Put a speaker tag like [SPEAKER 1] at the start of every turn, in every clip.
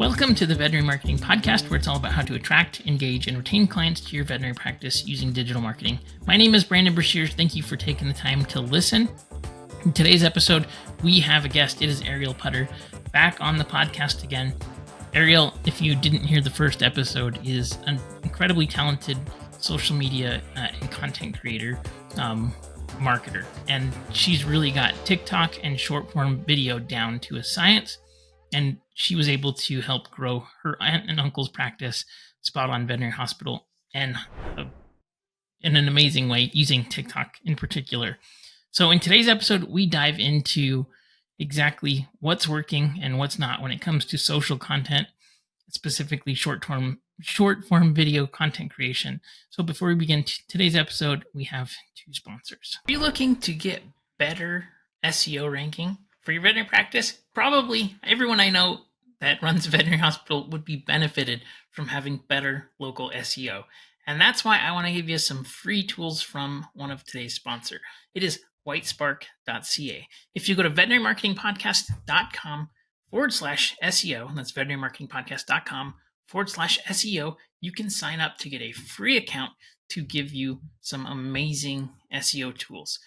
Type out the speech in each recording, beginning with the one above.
[SPEAKER 1] Welcome to the Veterinary Marketing Podcast, where it's all about how to attract, engage, and retain clients to your veterinary practice using digital marketing. My name is Brandon Brashears. Thank you for taking the time to listen. In today's episode, we have a guest. It is Arielle Putter back on the podcast again. Arielle, if you didn't hear the first episode, is an incredibly talented social media and content creator, marketer. And she's really got TikTok and short form video down to a science. And she was able to help grow her aunt and uncle's practice, Spot On Veterinary Hospital, and in an amazing way using TikTok in particular. So in today's episode, we dive into exactly what's working and what's not when it comes to social content, specifically short form video content creation. So before we begin today's episode, we have two sponsors. Are you looking to get better SEO ranking for your veterinary practice? Probably everyone I know that runs a veterinary hospital would be benefited from having better local SEO. And that's why I want to give you some free tools from one of today's sponsors. It is whitespark.ca. If you go to veterinarymarketingpodcast.com/SEO, that's veterinarymarketingpodcast.com/SEO, you can sign up to get a free account to give you some amazing SEO tools.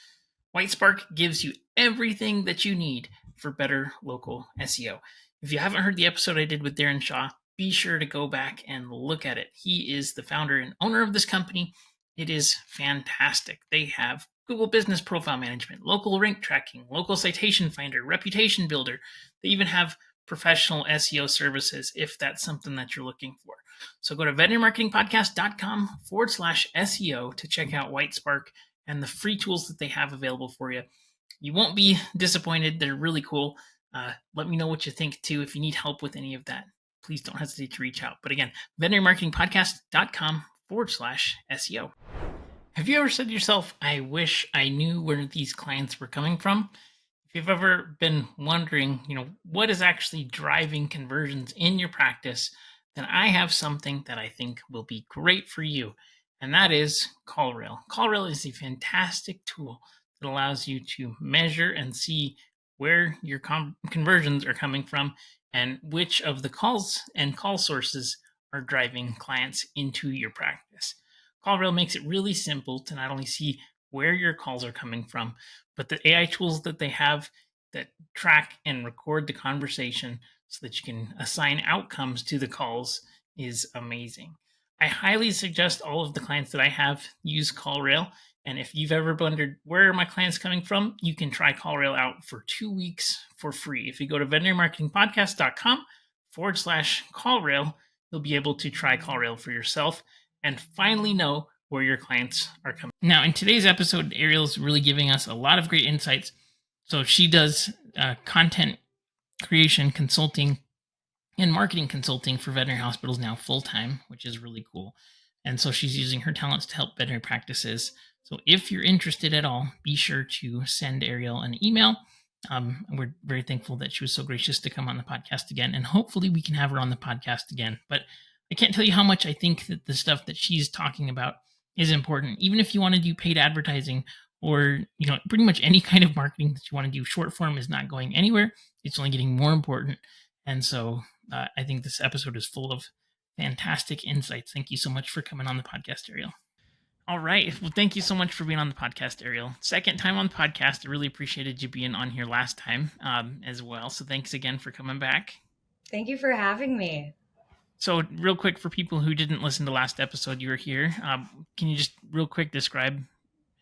[SPEAKER 1] Whitespark gives you everything that you need for better local SEO. If you haven't heard the episode I did with Darren Shaw, be sure to go back and look at it. He is the founder and owner of this company. It is fantastic. They have Google Business Profile Management, local rank tracking, local citation finder, reputation builder. They even have professional SEO services if that's something that you're looking for. So go to veterinarymarketingpodcast.com/SEO to check out Whitespark and the free tools that they have available for you. You won't be disappointed. They're really cool. Let me know what you think too. If you need help with any of that, please don't hesitate to reach out. But again, veterinarymarketingpodcast.com/SEO. Have you ever said to yourself, I wish I knew where these clients were coming from? If you've ever been wondering, what is actually driving conversions in your practice, then I have something that I think will be great for you. And that is CallRail. CallRail is a fantastic tool that allows you to measure and see where your conversions are coming from and which of the calls and call sources are driving clients into your practice. CallRail makes it really simple to not only see where your calls are coming from, but the AI tools that they have that track and record the conversation so that you can assign outcomes to the calls is amazing. I highly suggest all of the clients that I have use CallRail. And if you've ever wondered where are my clients coming from, you can try CallRail out for 2 weeks for free. If you go to veterinarymarketingpodcast.com/CallRail, you'll be able to try CallRail for yourself and finally know where your clients are coming. Now, in today's episode, Arielle's really giving us a lot of great insights. So she does content creation, consulting, and marketing consulting for veterinary hospitals now full-time, which is really cool. And so she's using her talents to help veterinary practices. So if you're interested at all, be sure to send Arielle an email. We're very thankful that she was so gracious to come on the podcast again, and hopefully we can have her on the podcast again. But I can't tell you how much I think that the stuff that she's talking about is important. Even if you want to do paid advertising or pretty much any kind of marketing that you want to do, short form is not going anywhere. It's only getting more important. And so I think this episode is full of fantastic insights. Thank you so much for coming on the podcast, Arielle. All right. Well, thank you so much for being on the podcast, Arielle. Second time on the podcast. I really appreciated you being on here last time as well. So thanks again for coming back.
[SPEAKER 2] Thank you for having me.
[SPEAKER 1] So real quick, for people who didn't listen to last episode, you were here. Can you just real quick describe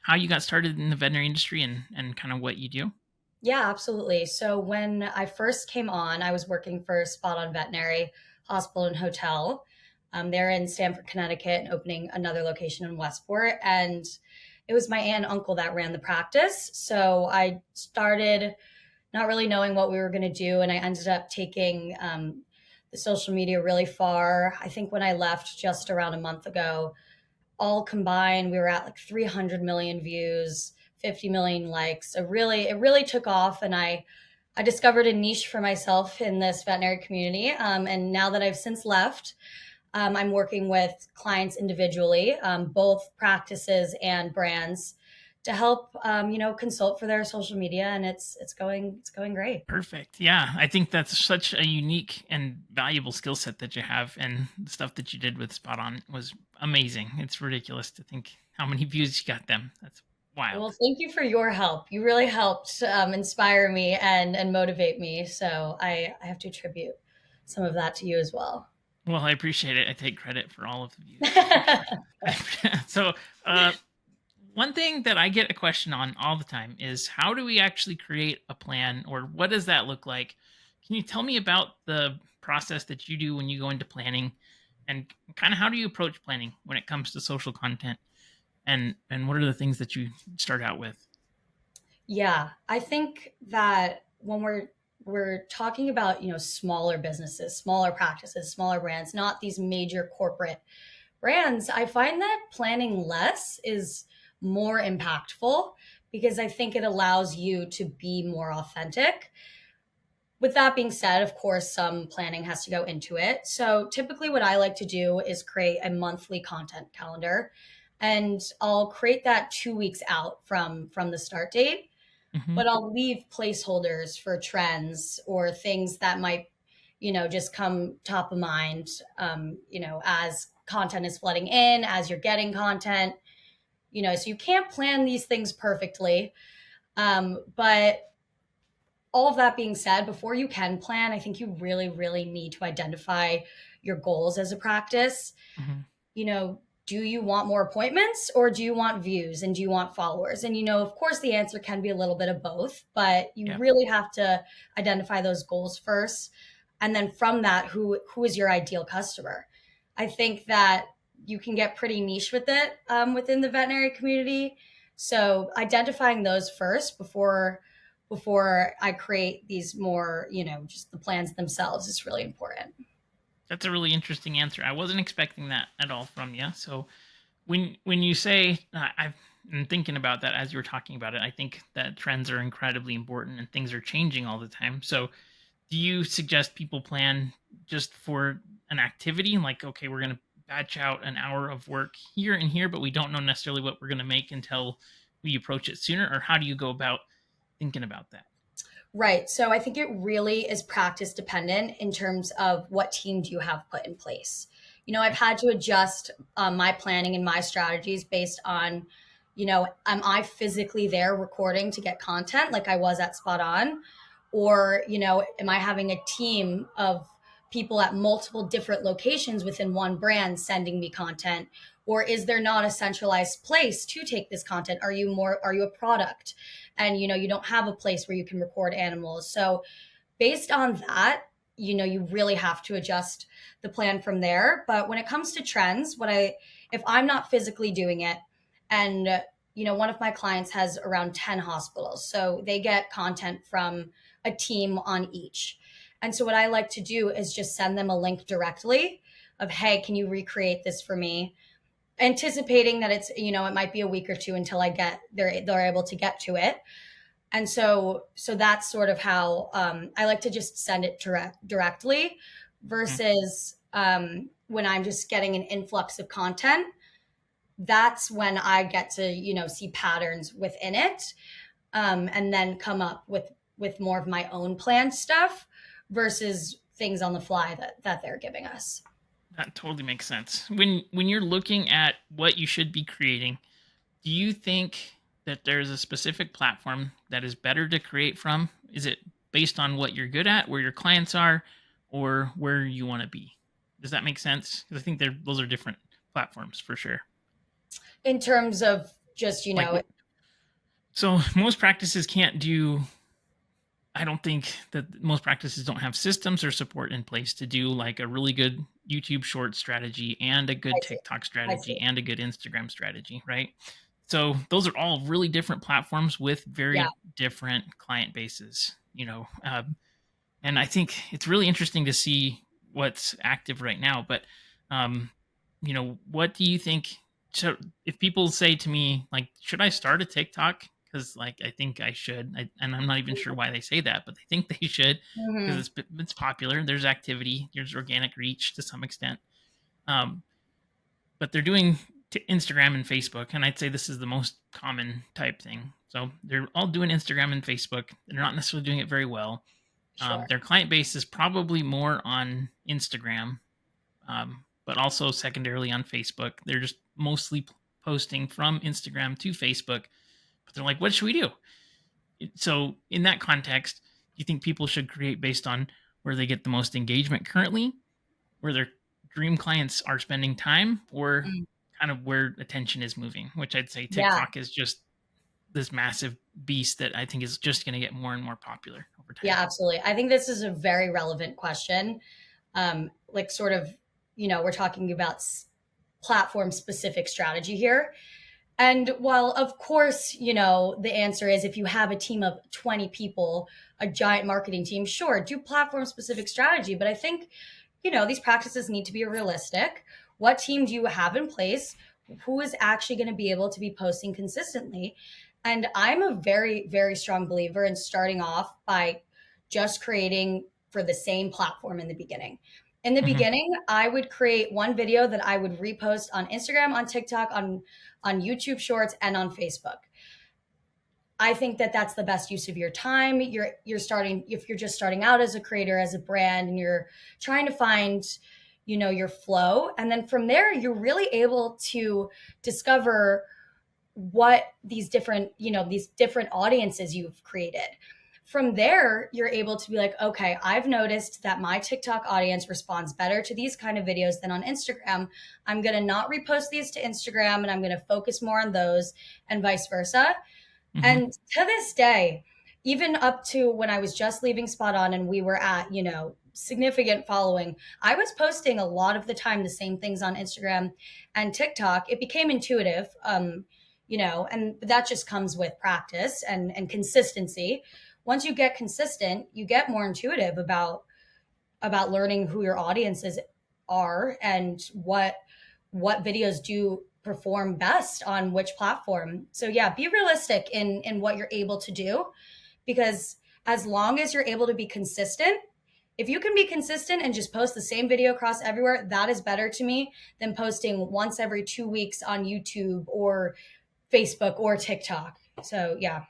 [SPEAKER 1] how you got started in the veterinary industry and kind of what you do?
[SPEAKER 2] Yeah, absolutely. So when I first came on, I was working for Spot On Veterinary Hospital and Hotel. They're in Stamford, Connecticut, and opening another location in Westport. And it was my aunt and uncle that ran the practice. So I started not really knowing what we were going to do. And I ended up taking the social media really far. I think when I left just around a month ago, all combined, we were at like 300 million views, 50 million likes. So it really took off. And I discovered a niche for myself in this veterinary community. And now that I've since left, I'm working with clients individually, both practices and brands, to help, consult for their social media, and it's going great.
[SPEAKER 1] Perfect. Yeah, I think that's such a unique and valuable skill set that you have, and the stuff that you did with Spot On was amazing. It's ridiculous to think how many views you got them. That's
[SPEAKER 2] Well,
[SPEAKER 1] wild.
[SPEAKER 2] thank you for your help. You really helped inspire me and motivate me. So I have to attribute some of that to you as well.
[SPEAKER 1] Well, I appreciate it. I take credit for all of the views for sure. So, uh, one thing that I get a question on all the time is how do we actually create a plan, or what does that look like? Can you tell me about the process that you do when you go into planning, and kind of how do you approach planning when it comes to social content, and what are the things that you start out with?
[SPEAKER 2] Yeah, I think that when we're talking about, smaller businesses, smaller practices, smaller brands, not these major corporate brands, I find that planning less is more impactful because I think it allows you to be more authentic. With that being said, of course, some planning has to go into it. So typically, what I like to do is create a monthly content calendar, and I'll create that 2 weeks out from the start date.
[SPEAKER 1] Hmm.
[SPEAKER 2] But I'll leave placeholders for trends or things that might, just come top of mind, as content is flooding in, as you're getting content. So you can't plan these things perfectly. But all of that being said, before you can plan, I think you really, really need to identify your goals as a practice.
[SPEAKER 1] Hmm.
[SPEAKER 2] Do you want more appointments or do you want views and do you want followers? And, of course, the answer can be a little bit of both, but you
[SPEAKER 1] Yeah.
[SPEAKER 2] really have to identify those goals first. And then from that, who is your ideal customer? I think that you can get pretty niche with it within the veterinary community. So identifying those first before I create these more, just the plans themselves is really important.
[SPEAKER 1] That's a really interesting answer. I wasn't expecting that at all from you. So when you say I've been thinking about that as you were talking about it, I think that trends are incredibly important and things are changing all the time. So do you suggest people plan just for an activity like, okay, we're going to batch out an hour of work here and here, but we don't know necessarily what we're going to make until we approach it sooner? Or how do you go about thinking about that?
[SPEAKER 2] Right. So I think it really is practice dependent in terms of what teams you have put in place. I've
[SPEAKER 1] Okay.
[SPEAKER 2] had to adjust my planning and my strategies based on, am I physically there recording to get content like I was at Spot On? Or, am I having a team of people at multiple different locations within one brand sending me content? Or is there not a centralized place to take this content? Are you a product? And you don't have a place where you can record animals. So based on that, you really have to adjust the plan from there. But when it comes to trends, if I'm not physically doing it, and one of my clients has around 10 hospitals, so they get content from a team on each. And so what I like to do is just send them a link directly of, hey, can you recreate this for me, anticipating that it's, it might be a week or two until they're able to get to it. And so that's sort of how I like to just send it directly
[SPEAKER 1] Mhm.
[SPEAKER 2] versus when I'm just getting an influx of content. That's when I get to see patterns within it, and then come up with more of my own planned stuff versus things on the fly that they're giving us.
[SPEAKER 1] That totally makes sense. When you're looking at what you should be creating, do you think that there's a specific platform that is better to create from? Is it based on what you're good at, where your clients are, or where you want to be? Does that make sense? Because I think those are different platforms for sure.
[SPEAKER 2] In terms of just
[SPEAKER 1] Like, so most practices can't do. I don't think that most practices don't have systems or support in place to do like a really good YouTube short strategy and a
[SPEAKER 2] I
[SPEAKER 1] good
[SPEAKER 2] see.
[SPEAKER 1] TikTok
[SPEAKER 2] I
[SPEAKER 1] strategy
[SPEAKER 2] see.
[SPEAKER 1] and a good Instagram strategy, right? So those are all really different platforms with
[SPEAKER 2] Yeah.
[SPEAKER 1] very different client bases, and I think it's really interesting to see what's active right now. But, um, what do you think? So, if people say to me, like, should I start a TikTok? Because, like, I think I should, and I'm not even sure why they say that, but they think they should because
[SPEAKER 2] Mhm.
[SPEAKER 1] it's popular. There's activity, there's organic reach to some extent, um, but they're doing. to Instagram and Facebook, and I'd say this is the most common type thing. So they're all doing Instagram and Facebook. They're not necessarily doing it very well.
[SPEAKER 2] Sure.
[SPEAKER 1] Their client base is probably more on Instagram, but also secondarily on Facebook. They're just mostly posting from Instagram to Facebook. But they're like, what should we do? So, in that context, do you think people should create based on where they get the most engagement currently, where their dream clients are spending time, or
[SPEAKER 2] Mm.
[SPEAKER 1] kind of where attention is moving? Which I'd say
[SPEAKER 2] Yeah.
[SPEAKER 1] TikTok is just this massive beast that I think is just going to get more and more popular over time.
[SPEAKER 2] Yeah, absolutely. I think this is a very relevant question. Like, sort of, we're talking about platform specific strategy here. And while, of course, the answer is if you have a team of 20 people, a giant marketing team, sure, do platform specific strategy. But I think, these practices need to be realistic. What team do you have in place? Who is actually going to be able to be posting consistently? And I'm a very, very strong believer in starting off by just creating for the same platform in the beginning. In the
[SPEAKER 1] Hmm.
[SPEAKER 2] beginning, I would create one video that I would repost on Instagram, on TikTok, on YouTube Shorts, and on Facebook. I think that that's the best use of your time. You're starting, if you're just starting out as a creator, as a brand, and you're trying to find, your flow, and then from there you're really able to discover what these different audiences you've created. From there, you're able to be like, okay, I've noticed that my TikTok audience responds better to these kind of videos than on Instagram. I'm going to not repost these to Instagram and I'm going to focus more on those, and vice versa.
[SPEAKER 1] Hmm.
[SPEAKER 2] And to this day, even up to when I was just leaving Spot On and we were at, significant following, I was posting a lot of the time the same things on Instagram and TikTok. It became intuitive, and that just comes with practice and consistency. Once you get consistent, you get more intuitive about learning who your audiences are and what videos do perform best on which platform. So yeah, be realistic in what you're able to do, because as long as you're able to be consistent, if you can be consistent and just post the same video across everywhere, that is better to me than posting once every 2 weeks on YouTube or Facebook or TikTok. So yeah.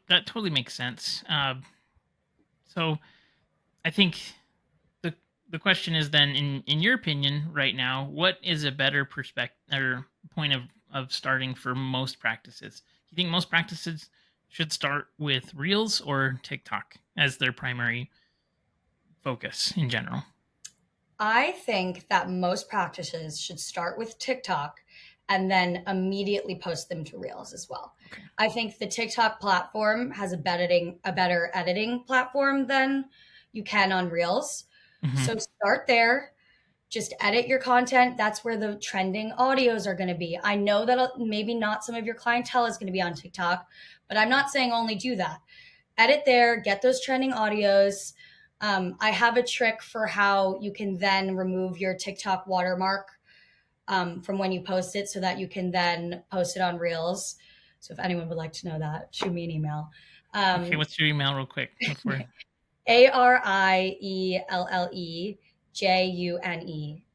[SPEAKER 1] That totally makes sense. So I think the the question is then, in your opinion, right now, what is a better perspective or point of starting for most practices? Do you think most practices should start with Reels or TikTok as their primary focus in general?
[SPEAKER 2] I think that most practices should start with TikTok and then immediately post them to Reels as well.
[SPEAKER 1] Okay.
[SPEAKER 2] I think the TikTok platform has a better editing platform than you can on Reels.
[SPEAKER 1] Hmm.
[SPEAKER 2] So start there, just edit your content. That's where the trending audios are going to be. I know that maybe not some of your clientele is going to be on TikTok, but I'm not saying only do that. Edit there, get those trending audios. I have a trick for how you can then remove your TikTok watermark from when you post it so that you can then post it on Reels. So if anyone would like to know that, shoot me an email.
[SPEAKER 1] Okay, what's your email, real quick, before?
[SPEAKER 2] ArielleJune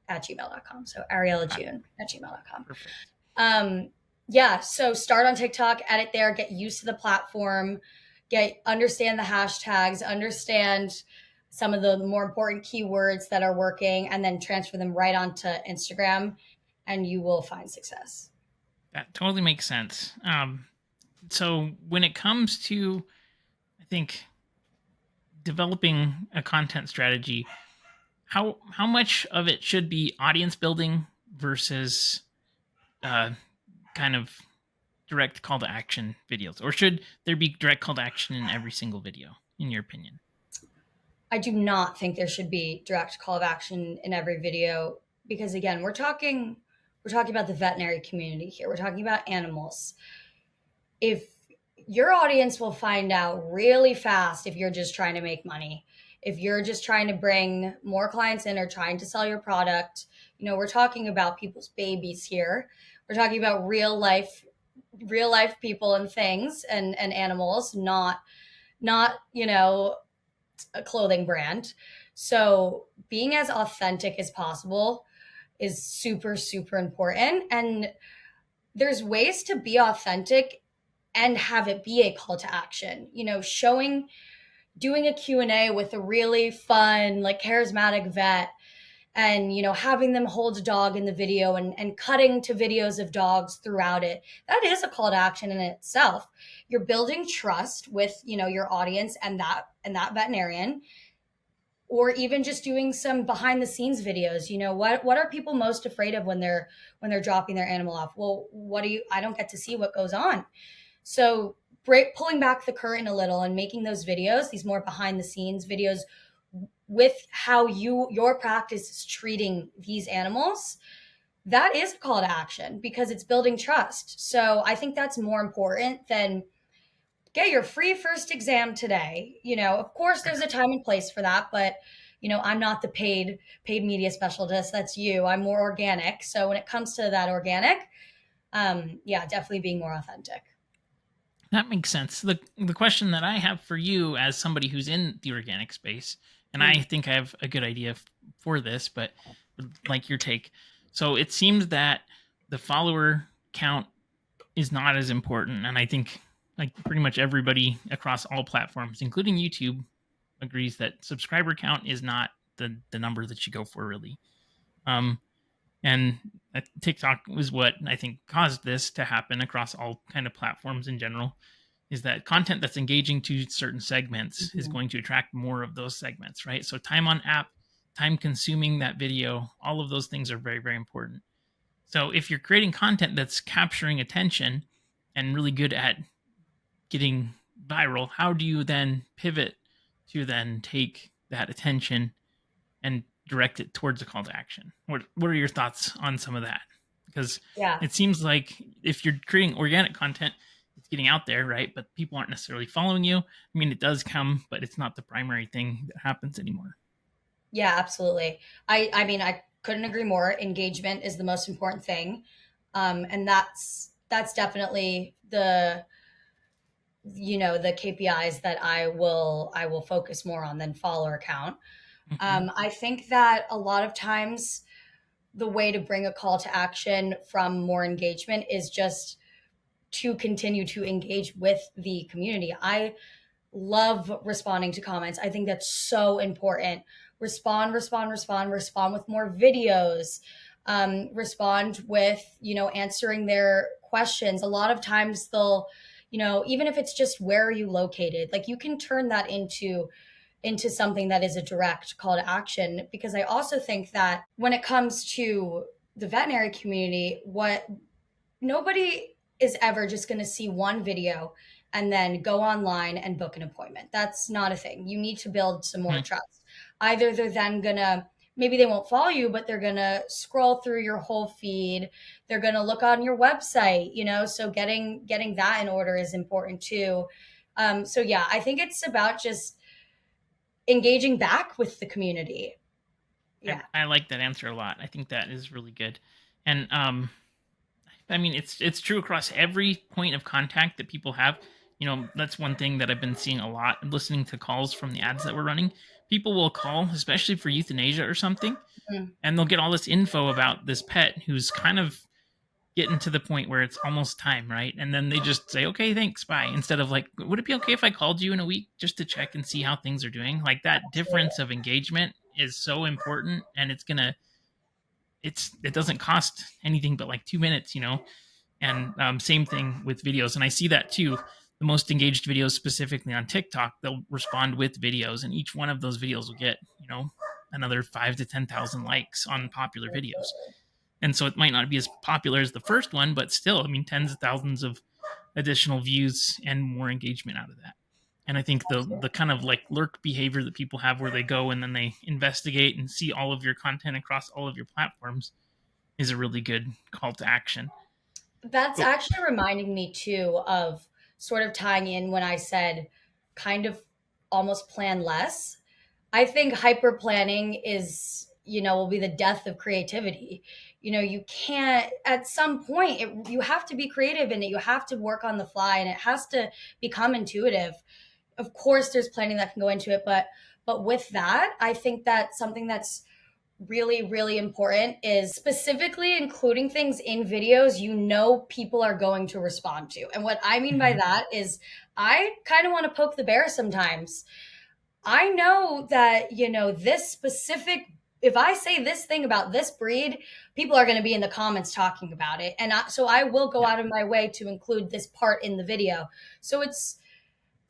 [SPEAKER 2] at gmail.com. So Arielle
[SPEAKER 1] Got it.
[SPEAKER 2] June at gmail.com.
[SPEAKER 1] Perfect.
[SPEAKER 2] Yeah, so start on TikTok, edit there, get used to the platform, understand the hashtags, understand some of the more important keywords that are working, and then transfer them right onto Instagram, and you will find success.
[SPEAKER 1] That totally makes sense. So when it comes to, I think, developing a content strategy, how much of it should be audience building versus uh, kind of direct call to action videos, or should there be direct call to action in every single video, in your opinion?
[SPEAKER 2] I do not think there should be direct call of action in every video, because again, we're talking about the veterinary community here. We're talking about animals. If your audience will find out really fast if you're just trying to make money, if you're just trying to bring more clients in or trying to sell your product. We're talking about people's babies here. We're talking about real life people and things and animals, not a clothing brand. So being as authentic as possible is super, super important. And there's ways to be authentic and have it be a call to action, doing a Q&A with a really fun, like charismatic vet, and having them hold a dog in the video, and cutting to videos of dogs throughout it. That is a call to action in itself. You're building trust with your audience and that veterinarian. Or even just doing some behind the scenes videos. What are people most afraid of when they're dropping their animal off? Well, I don't get to see what goes on. So pulling back the curtain a little and making those videos, these more behind the scenes videos, with how your practice is treating these animals, that is a call to action because it's building trust. So I think that's more important than get your free first exam today. Of course there's a time and place for that, but I'm not the paid media specialist. That's you. I'm more organic. So when it comes to that organic, yeah, definitely being more authentic.
[SPEAKER 1] That makes sense. The question that I have for you as somebody who's in the organic space, and I think I have a good idea for this, but would like your take. So it seems that the follower count is not as important, and I think like pretty much everybody across all platforms, including YouTube, agrees that subscriber count is not the number that you go for really. And TikTok was what I think caused this to happen across all kind of platforms in general, is that content that's engaging to certain segments is going to attract more of those segments, right? So time on app, time consuming that video, all of those things are very, very important. So if you're creating content that's capturing attention and really good at getting viral, how do you then pivot to then take that attention and direct it towards a call to action? What are your thoughts on some of that? Because
[SPEAKER 2] Yeah.
[SPEAKER 1] it seems like if you're creating organic content, it's getting out there, right? But people aren't necessarily following you. I mean, it does come, but it's not the primary thing that happens anymore.
[SPEAKER 2] Yeah, absolutely. I mean, I couldn't agree more. Engagement is the most important thing. And that's definitely the KPIs that I will focus more on than follower count. I think that a lot of times the way to bring a call to action from more engagement is just to continue to engage with the community. I love responding to comments. I think that's so important. Respond with more videos. Respond with, answering their questions. A lot of times they'll, even if it's just where are you located, like you can turn that into something that is a direct call to action. Because I also think that when it comes to the veterinary community, what nobody is ever just going to see one video and then go online and book an appointment. That's not a thing. You need to build some more trust. Either they're then going to, maybe they won't follow you, but they're going to scroll through your whole feed. They're going to look on your website, so getting that in order is important too. So yeah, I think it's about just engaging back with the community. Yeah.
[SPEAKER 1] I like that answer a lot. I think that is really good. And I mean, it's true across every point of contact that people have. That's one thing that I've been seeing a lot, listening to calls from the ads that we're running. People will call, especially for euthanasia or something, and they'll get all this info about this pet who's kind of getting to the point where it's almost time, right? And then they just say, okay, thanks, bye. Instead of like, would it be okay if I called you in a week just to check and see how things are doing? Like that difference of engagement is so important, and it doesn't cost anything but like 2 minutes, and same thing with videos. And I see that too. The most engaged videos, specifically on TikTok, they'll respond with videos, and each one of those videos will get, another 5 to 10,000 likes on popular videos. And so it might not be as popular as the first one, but still, I mean, tens of thousands of additional views and more engagement out of that. And I think the kind of like lurk behavior that people have, where they go and then they investigate and see all of your content across all of your platforms, is a really good call to action.
[SPEAKER 2] That's actually reminding me too of sort of tying in when I said kind of almost plan less. I think hyper planning will be the death of creativity. You can't, at some point, you have to be creative in it. You have to work on the fly, and it has to become intuitive. Of course, there's planning that can go into it, but with that, I think that something that's really, really important is specifically including things in videos people are going to respond to. And what I mean by
[SPEAKER 1] Mhm.
[SPEAKER 2] that is I kind of want to poke the bear sometimes. I know that, this specific, if I say this thing about this breed, people are going to be in the comments talking about it. So I will go
[SPEAKER 1] Yeah.
[SPEAKER 2] out of my way to include this part in the video. So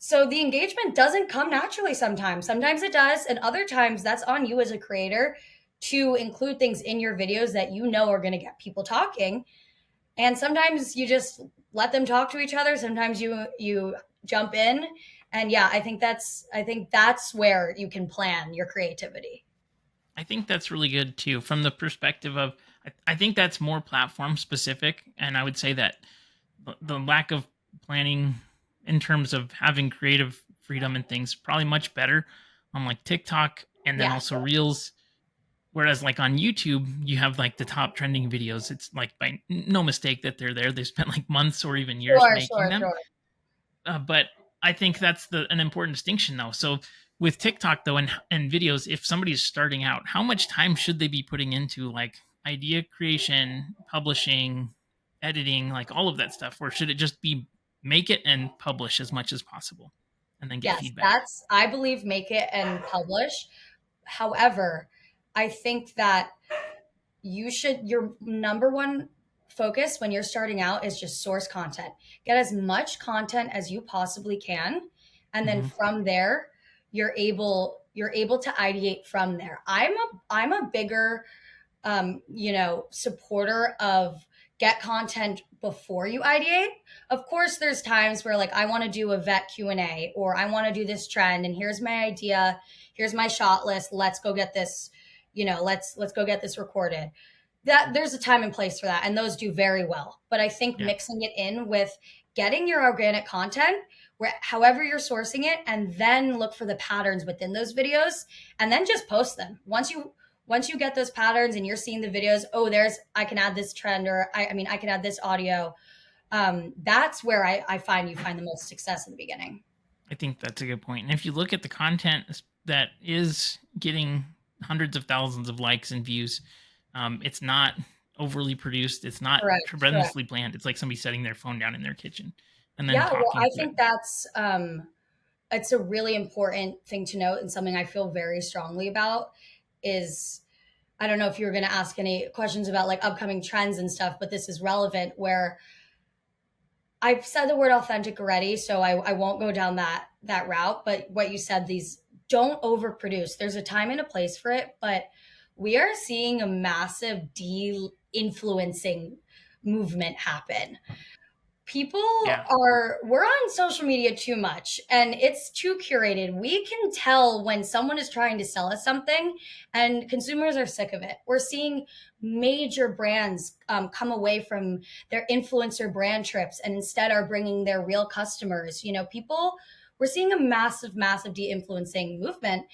[SPEAKER 2] so the engagement doesn't come naturally sometimes. Sometimes it does. And other times that's on you as a creator to include things in your videos that are going to get people talking. And sometimes you just let them talk to each other. Sometimes you jump in. And yeah, I think that's where you can plan your creativity.
[SPEAKER 1] I think that's really good too, from the perspective of I think that's more platform specific, and I would say that the lack of planning in terms of having creative freedom and things probably much better on like TikTok and then
[SPEAKER 2] Yeah,
[SPEAKER 1] also Reels. Whereas like on YouTube, you have like the top trending videos. It's like by no mistake that they're there. They spent like months or even years
[SPEAKER 2] sure,
[SPEAKER 1] making
[SPEAKER 2] sure,
[SPEAKER 1] them.
[SPEAKER 2] sure.
[SPEAKER 1] But I think that's an important distinction though. So with TikTok though and videos, if somebody's starting out, how much time should they be putting into like idea creation, publishing, editing, like all of that stuff, or should it just be make it and publish as much as possible and then get
[SPEAKER 2] Yes,
[SPEAKER 1] feedback?
[SPEAKER 2] that's, I believe, make it and publish. However, I think that your number one focus when you're starting out is just source content. Get as much content as you possibly can. And then
[SPEAKER 1] Hmm.
[SPEAKER 2] from there, you're able to ideate from there. I'm a bigger supporter of get content before you ideate. Of course, there's times where like I want to do a vet Q&A or I want to do this trend and here's my idea, here's my shot list, let's go get this, let's go get this recorded. That there's a time and place for that and those do very well. But I think
[SPEAKER 1] Yeah.
[SPEAKER 2] mixing it in with getting your organic content where however you're sourcing it and then look for the patterns within those videos and then just post them. Once you get those patterns and you're seeing the videos, oh, I can add this trend or I mean, I can add this audio. That's where I find you find the most success in the beginning.
[SPEAKER 1] I think that's a good point. And if you look at the content that is getting hundreds of thousands of likes and views, it's not overly produced. It's not
[SPEAKER 2] Correct. Correct.
[SPEAKER 1] tremendously planned. It's like somebody setting their phone down in their kitchen and then
[SPEAKER 2] Yeah. Well,
[SPEAKER 1] talking
[SPEAKER 2] I
[SPEAKER 1] to it.
[SPEAKER 2] think it's a really important thing to note and something I feel very strongly about is I don't know if you were going to ask any questions about like upcoming trends and stuff, but this is relevant where I've said the word authentic already, so I won't go down that route. But what you said, these don't overproduce. There's a time and a place for it, but we are seeing a massive de-influencing movement happen. People
[SPEAKER 1] Yeah.
[SPEAKER 2] we're on social media too much and it's too curated. We can tell when someone is trying to sell us something and consumers are sick of it. We're seeing major brands come away from their influencer brand trips and instead are bringing their real customers. We're seeing a massive, massive de-influencing movement.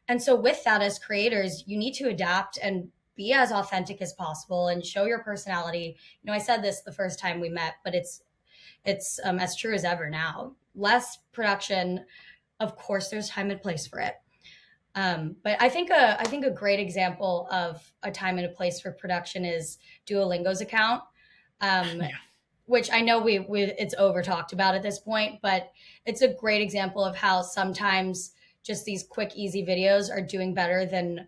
[SPEAKER 2] And so with that, as creators, you need to adapt and be as authentic as possible and show your personality. I said this the first time we met, but it's as true as ever now. Less production, of course, there's time and place for it. But I think a great example of a time and a place for production is Duolingo's account, um,
[SPEAKER 1] Yeah.
[SPEAKER 2] which I know we it's over talked about at this point, but it's a great example of how sometimes just these quick, easy videos are doing better than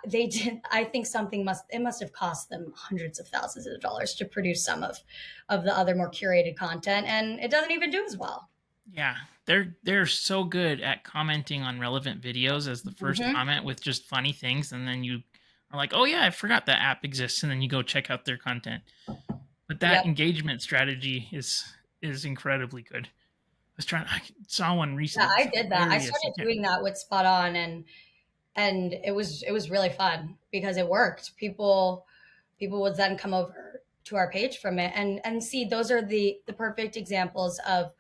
[SPEAKER 2] they did. I think it must have cost them hundreds of thousands of dollars to produce some of the other more curated content, and it doesn't even do as well.
[SPEAKER 1] Yeah. They're so good at commenting on relevant videos as the first
[SPEAKER 2] Hmm.
[SPEAKER 1] comment with just funny things, and then you are like, oh yeah, I forgot that app exists, and then you go check out their content. But that
[SPEAKER 2] Yep.
[SPEAKER 1] engagement strategy is incredibly good. I saw one
[SPEAKER 2] Yeah,
[SPEAKER 1] recently. It was
[SPEAKER 2] I did that. I
[SPEAKER 1] hilarious.
[SPEAKER 2] started doing that with Spot On, and it was really fun because it worked. People would then come over to our page from it and see those are the perfect examples of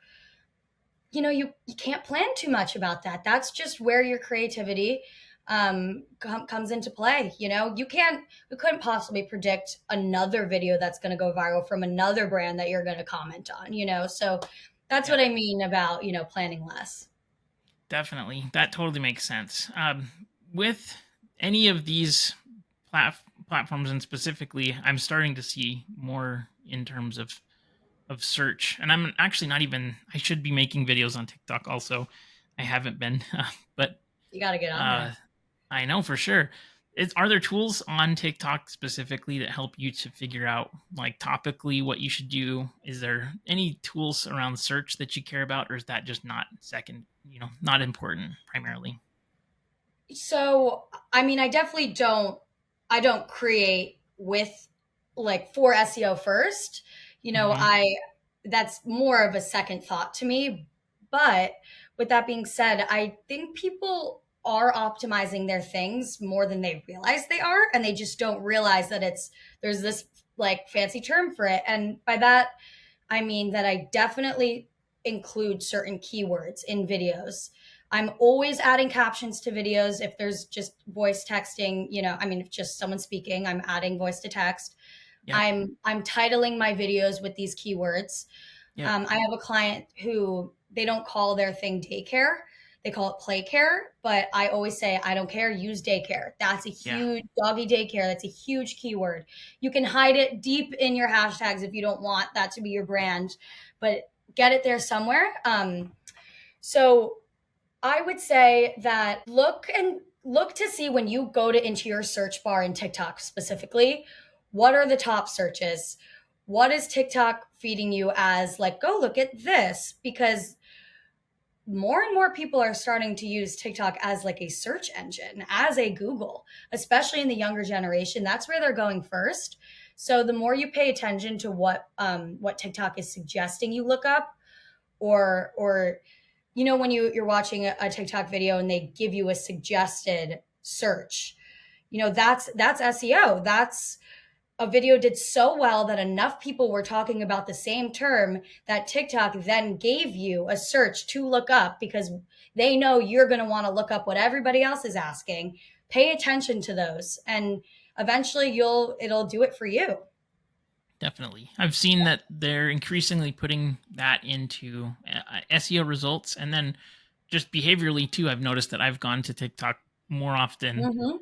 [SPEAKER 2] you can't plan too much about that. That's just where your creativity comes into play. We couldn't possibly predict another video that's going to go viral from another brand that you're going to comment on. So that's
[SPEAKER 1] Yeah,
[SPEAKER 2] what I mean about planning less.
[SPEAKER 1] definitely. That totally makes sense. With any of these platforms, and specifically, I'm starting to see more in terms of search. And I'm actually not even. I should be making videos on TikTok also. I haven't been, but
[SPEAKER 2] You got to get on
[SPEAKER 1] uh,
[SPEAKER 2] there.
[SPEAKER 1] I know for sure. Are there tools on TikTok specifically that help you to figure out, like, topically what you should do? Is there any tools around search that you care about, or is that just not second, not important primarily?
[SPEAKER 2] So, I mean, I don't create with like for SEO first.
[SPEAKER 1] Hmm.
[SPEAKER 2] That's more of a second thought to me. But with that being said, I think people are optimizing their things more than they realize they are. And they just don't realize that there's this like fancy term for it. And by that, I mean that I definitely include certain keywords in videos. I'm always adding captions to videos. If there's just voice texting, I mean, if just someone speaking, I'm adding voice to text.
[SPEAKER 1] Yep.
[SPEAKER 2] I'm titling my videos with these keywords.
[SPEAKER 1] Yep.
[SPEAKER 2] I have a client who they don't call their thing daycare. They call it play care, but I always say, I don't care, use daycare. That's a
[SPEAKER 1] Yeah.
[SPEAKER 2] huge doggy daycare. That's a huge keyword. You can hide it deep in your hashtags if you don't want that to be your brand, but get it there somewhere. So I would say that look to see when you go to into your search bar in TikTok specifically, what are the top searches? What is TikTok feeding you as like, go look at this? Because more and more people are starting to use TikTok as like a search engine, as a Google, especially in the younger generation. That's where they're going first. So the more you pay attention to what TikTok is suggesting you look up, or when you're watching a TikTok video and they give you a suggested search, that's SEO. That's a video did so well that enough people were talking about the same term that TikTok then gave you a search to look up because they know you're going to want to look up what everybody else is asking. Pay attention to those and eventually it'll do it for you.
[SPEAKER 1] Definitely. I've seen that they're increasingly putting that into SEO results, and then just behaviorally too. I've noticed that I've gone to TikTok more often
[SPEAKER 2] Hmm.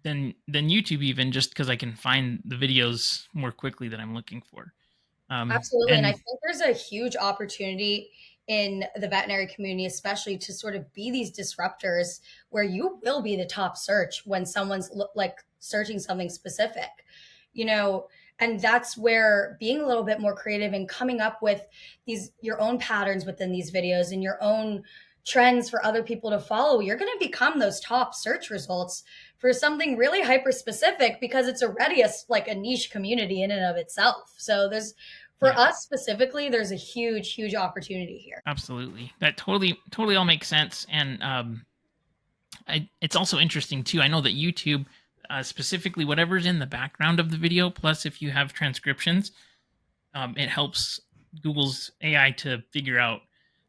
[SPEAKER 1] than YouTube, even just because I can find the videos more quickly that I'm looking for.
[SPEAKER 2] Absolutely. And I
[SPEAKER 1] And
[SPEAKER 2] think there's a huge opportunity in the veterinary community, especially to sort of be these disruptors where you will be the top search when someone's like searching something specific, you know, and that's where being a little bit more creative and coming up with your own patterns within these videos and your own trends for other people to follow, you're going to become those top search results for something really hyper specific because it's already like a niche community in and of itself. So for
[SPEAKER 1] yeah,
[SPEAKER 2] us specifically, there's a huge, huge opportunity here.
[SPEAKER 1] absolutely. That totally all makes sense. And it's also interesting too. I know that YouTube, specifically, whatever's in the background of the video, plus if you have transcriptions, it helps Google's AI to figure out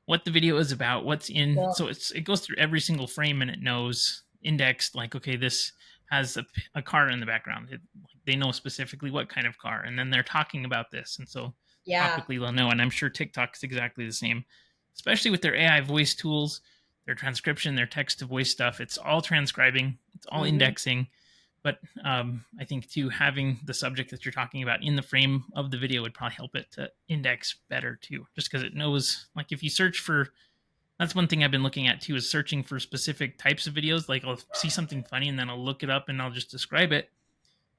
[SPEAKER 1] what the video is about, what's in.
[SPEAKER 2] Well,
[SPEAKER 1] So it goes through every single frame and it knows indexed, like, okay, this has a car in the background. They know specifically what kind of car, and then they're talking about this, and so
[SPEAKER 2] yeah.
[SPEAKER 1] topically they'll know. And I'm sure TikTok's exactly the same, especially with their AI voice tools, their transcription, their text to voice stuff. It's all transcribing, it's all
[SPEAKER 2] Hmm.
[SPEAKER 1] indexing. But I think too, having the subject that you're talking about in the frame of the video would probably help it to index better too, just because it knows, like, if you search for, that's one thing I've been looking at too, is searching for specific types of videos. Like, I'll see something funny and then I'll look it up and I'll just describe it,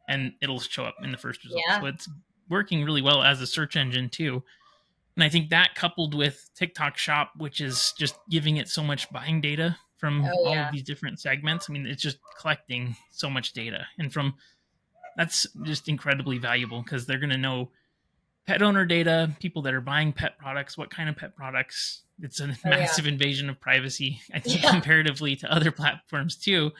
[SPEAKER 1] and it'll show up in the first result. So
[SPEAKER 2] Yeah.
[SPEAKER 1] it's working really well as a search engine too. And I think that, coupled with TikTok Shop, which is just giving it so much buying data from
[SPEAKER 2] Oh,
[SPEAKER 1] all of
[SPEAKER 2] yeah.
[SPEAKER 1] these different segments. I mean, it's just collecting so much data. And from that's just incredibly valuable because they're going to know pet owner data, people that are buying pet products, what kind of pet products. It's a
[SPEAKER 2] Oh, yeah.
[SPEAKER 1] massive invasion of privacy, I think,
[SPEAKER 2] Yeah.
[SPEAKER 1] comparatively to other platforms too.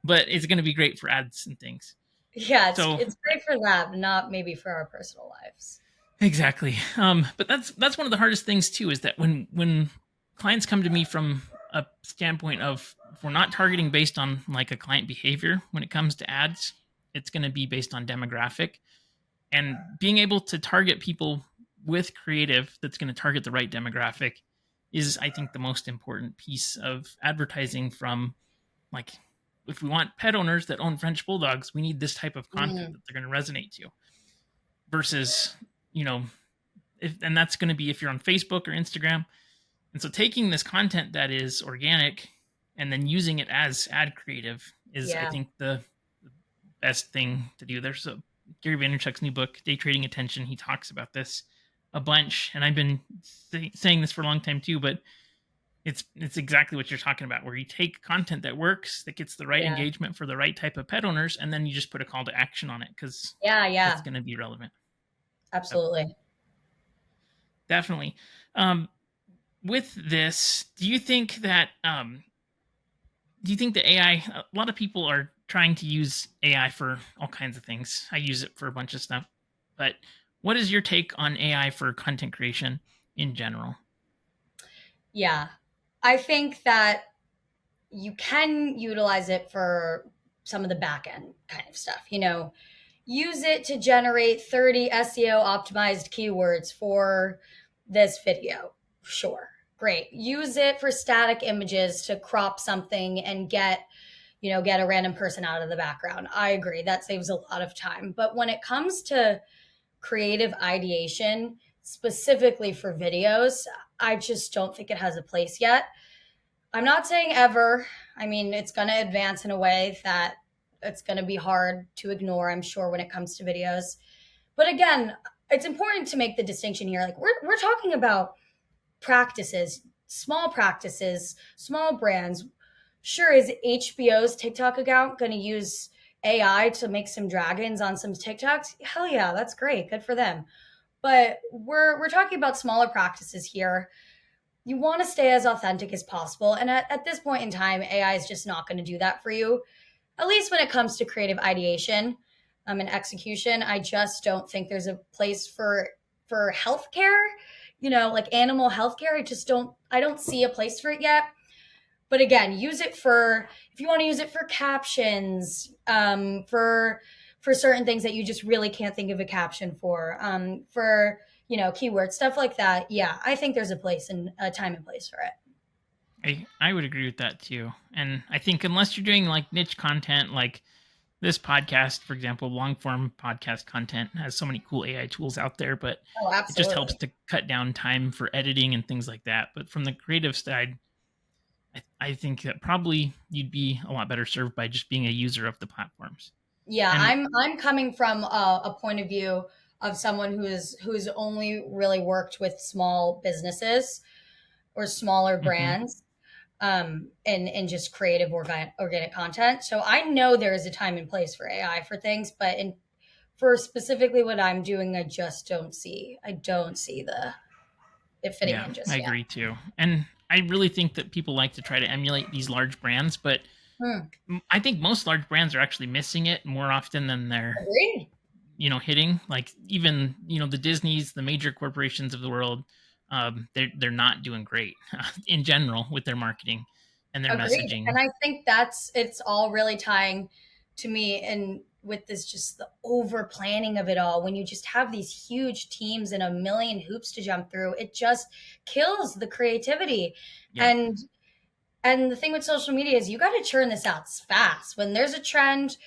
[SPEAKER 1] But it's going to be great for ads and things.
[SPEAKER 2] Yeah.
[SPEAKER 1] So
[SPEAKER 2] It's great for that, but not maybe for our personal lives.
[SPEAKER 1] exactly. But that's one of the hardest things too, is that when clients come to me from a standpoint of, if we're not targeting based on like a client behavior when it comes to ads, it's going to be based on demographic, and being able to target people with creative that's going to target the right demographic is, I think, the most important piece of advertising from, like, if we want pet owners that own French bulldogs, we need this type of content
[SPEAKER 2] Mm,
[SPEAKER 1] that they're going to resonate to. Versus, you know, and that's going to be if you're on Facebook or Instagram. And so taking this content that is organic and then using it as ad creative is, I
[SPEAKER 2] yeah.
[SPEAKER 1] think, the best thing to do. There's a Gary Vaynerchuk's new book, Day Trading Attention. He talks about this a bunch, and I've been saying this for a long time too. But it's exactly what you're talking about, where you take content that works, that gets the right
[SPEAKER 2] Yeah.
[SPEAKER 1] engagement for the right type of pet owners, and then you just put a call to action on it because
[SPEAKER 2] Yeah.
[SPEAKER 1] it's
[SPEAKER 2] Yeah.
[SPEAKER 1] going to be relevant. So
[SPEAKER 2] Absolutely.
[SPEAKER 1] definitely. Um, with this, do you think the AI, a lot of people are trying to use AI for all kinds of things. I use it for a bunch of stuff. But what is your take on AI for content creation in general?
[SPEAKER 2] Yeah. I think that you can utilize it for some of the back end kind of stuff. Use it to generate 30 SEO optimized keywords for this video. Sure. Great. Use it for static images to crop something and get a random person out of the background. I agree. That saves a lot of time. But when it comes to creative ideation, specifically for videos, I just don't think it has a place yet. I'm not saying ever. I mean, it's going to advance in a way that it's going to be hard to ignore, I'm sure, when it comes to videos. But again, it's important to make the distinction here. Like we're talking about practices, small brands. Sure, is HBO's TikTok account going to use AI to make some dragons on some TikToks? Hell yeah, that's great. Good for them. But we're talking about smaller practices here. You want to stay as authentic as possible. And at this point in time, AI is just not going to do that for you, at least when it comes to creative ideation and execution. I just don't think there's a place for healthcare, like animal healthcare. I don't see a place for it yet. But again, use it for if you want to use it for captions, for certain things that you just really can't think of a caption for keywords, stuff like that. Yeah, I think there's a time and place for it.
[SPEAKER 1] I would agree with that too. And I think unless you're doing like niche content, like this podcast, for example, long form podcast content has so many cool AI tools out there, but
[SPEAKER 2] Oh,
[SPEAKER 1] it just helps
[SPEAKER 2] absolutely.
[SPEAKER 1] to cut down time for editing and things like that. But from the creative side, I think that probably you'd be a lot better served by just being a user of the platforms.
[SPEAKER 2] Yeah,
[SPEAKER 1] And
[SPEAKER 2] I'm coming from a point of view of someone who's only really worked with small businesses or smaller
[SPEAKER 1] mhm,
[SPEAKER 2] brands, and just creative organic content. So I know there is a time and place for AI for things, but for specifically what I'm doing, I don't see the it fitting
[SPEAKER 1] yeah,
[SPEAKER 2] in
[SPEAKER 1] I
[SPEAKER 2] just yet.
[SPEAKER 1] agree too. And I really think that people like to try to emulate these large brands, but
[SPEAKER 2] Hmm.
[SPEAKER 1] I think most large brands are actually missing it more often than they're,
[SPEAKER 2] Agreed.
[SPEAKER 1] hitting. Like even, the Disneys, the major corporations of the world, they're not doing great in general with their marketing and their
[SPEAKER 2] Agreed.
[SPEAKER 1] messaging.
[SPEAKER 2] And I think it's all really tying to me and with this just the over planning of it all. When you just have these huge teams and a million hoops to jump through, it just kills the creativity.
[SPEAKER 1] Yep.
[SPEAKER 2] And and the thing with social media is you got to churn this out fast. When there's a trend